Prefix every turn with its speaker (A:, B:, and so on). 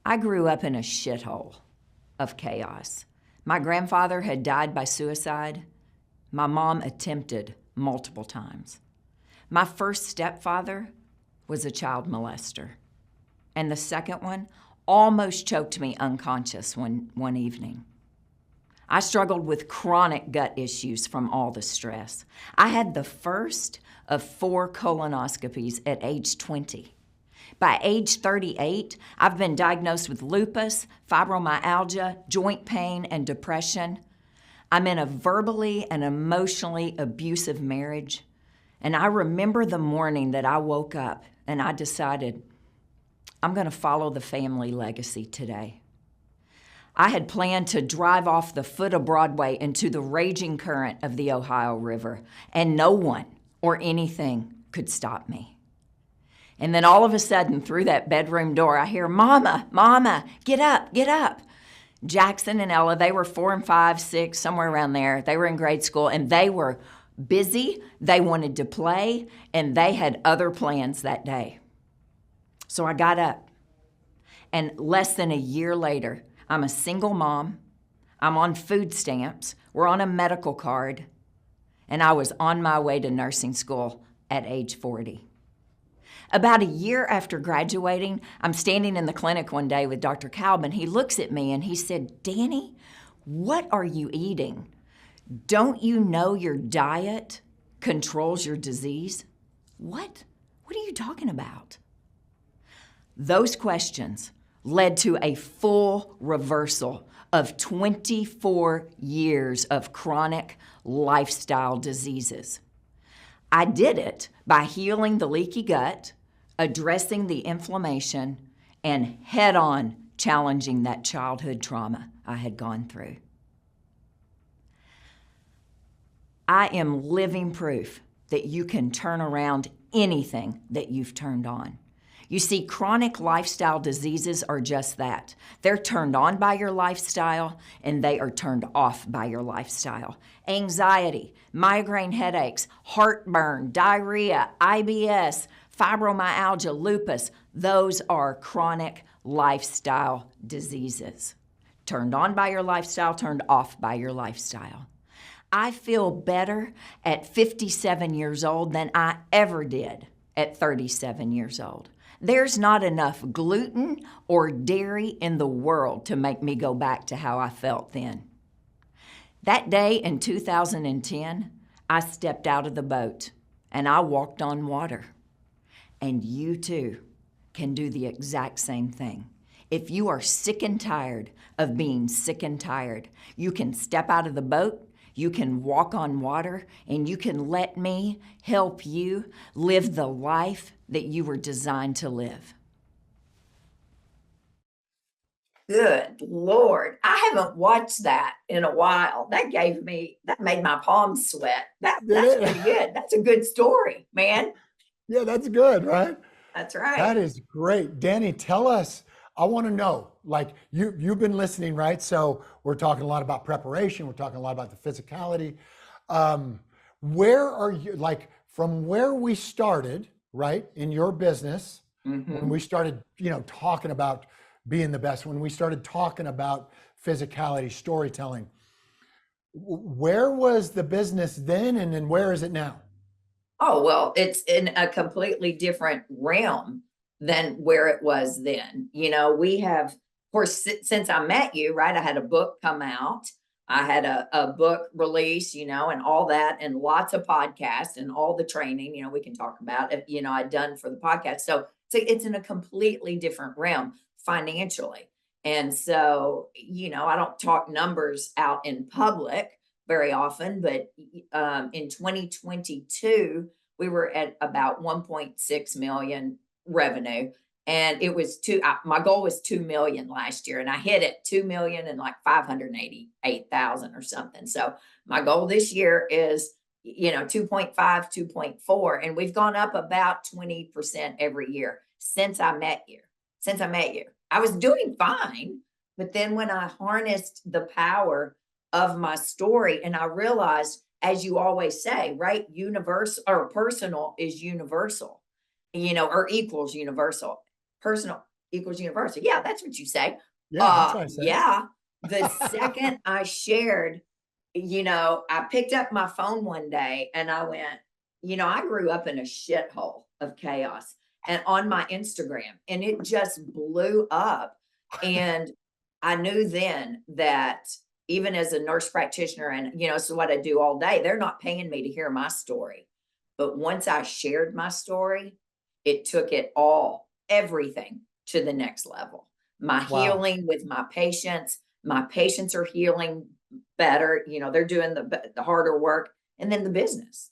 A: I grew up in a shithole of chaos. My grandfather had died by suicide. My mom attempted multiple times. My first stepfather was a child molester. And the second one almost choked me unconscious one evening. I struggled with chronic gut issues from all the stress. I had the first of 4 colonoscopies at age 20. By age 38, I've been diagnosed with lupus, fibromyalgia, joint pain, and depression. I'm in a verbally and emotionally abusive marriage. And I remember the morning that I woke up and I decided, I'm going to follow the family legacy today. I had planned to drive off the foot of Broadway into the raging current of the Ohio River, and no one or anything could stop me. And then all of a sudden, through that bedroom door, I hear, Mama, Mama, get up, get up. Jackson and Ella, they were 4 and 5, 6, somewhere around there. They were in grade school, and they were busy. They wanted to play, and they had other plans that day. So I got up, and less than a year later, I'm a single mom. I'm on food stamps. We're on a medical card, and I was on my way to nursing school at age 40. About a year after graduating, I'm standing in the clinic one day with Dr. Kalbin. He looks at me and he said, Dani, what are you eating? Don't you know your diet controls your disease? What? What are you talking about? Those questions led to a full reversal of 24 years of chronic lifestyle diseases. I did it by healing the leaky gut, addressing the inflammation, and head-on challenging that childhood trauma I had gone through. I am living proof that you can turn around anything that you've turned on. You see, chronic lifestyle diseases are just that. They're turned on by your lifestyle, and they are turned off by your lifestyle. Anxiety, migraine headaches, heartburn, diarrhea, IBS, fibromyalgia, lupus, those are chronic lifestyle diseases. Turned on by your lifestyle, turned off by your lifestyle. I feel better at 57 years old than I ever did at 37 years old. There's not enough gluten or dairy in the world to make me go back to how I felt then. That day in 2010, I stepped out of the boat and I walked on water. And you too can do the exact same thing. If you are sick and tired of being sick and tired, you can step out of the boat, you can walk on water, and you can let me help you live the life that you were designed to live. Good Lord, I haven't watched that in a while. That made my palms sweat. That's pretty good. That's a good story, man.
B: Yeah, that's good, right?
A: That's right.
B: That is great. Dani, tell us, I want to know, like you've been listening, right? So we're talking a lot about preparation. We're talking a lot about the physicality. Where are you, like from where we started, right, in your business, when we started, talking about being the best, when we started talking about physicality, storytelling, where was the business then and then where is it now?
A: Oh, well, it's in a completely different realm than where it was then. We have, of course, since I met you, right, I had a book come out. I had a book release, and all that, and lots of podcasts and all the training, we can talk about it, I'd done for the podcast. So it's in a completely different realm financially. And so, I don't talk numbers out in public very often, but in 2022, we were at about 1.6 million revenue. And it was my goal was 2 million last year, and I hit it 2 million and like 588,000 or something. So my goal this year is, 2.5, 2.4, and we've gone up about 20% every year since I met you. I was doing fine, but then when I harnessed the power of my story and I realized, as you always say, right, universal or personal is universal, or equals universal. Personal equals university. Yeah, that's what you say.
B: Yeah, that's what I say.
A: Yeah. The second I shared, I picked up my phone one day and I went, I grew up in a shithole of chaos and on my Instagram, and it just blew up. And I knew then that even as a nurse practitioner, and so what I do all day, they're not paying me to hear my story. But once I shared my story, it took it all, everything to the next level. My
B: Wow.
A: healing with my patients are healing better. They're doing the harder work. And then the business.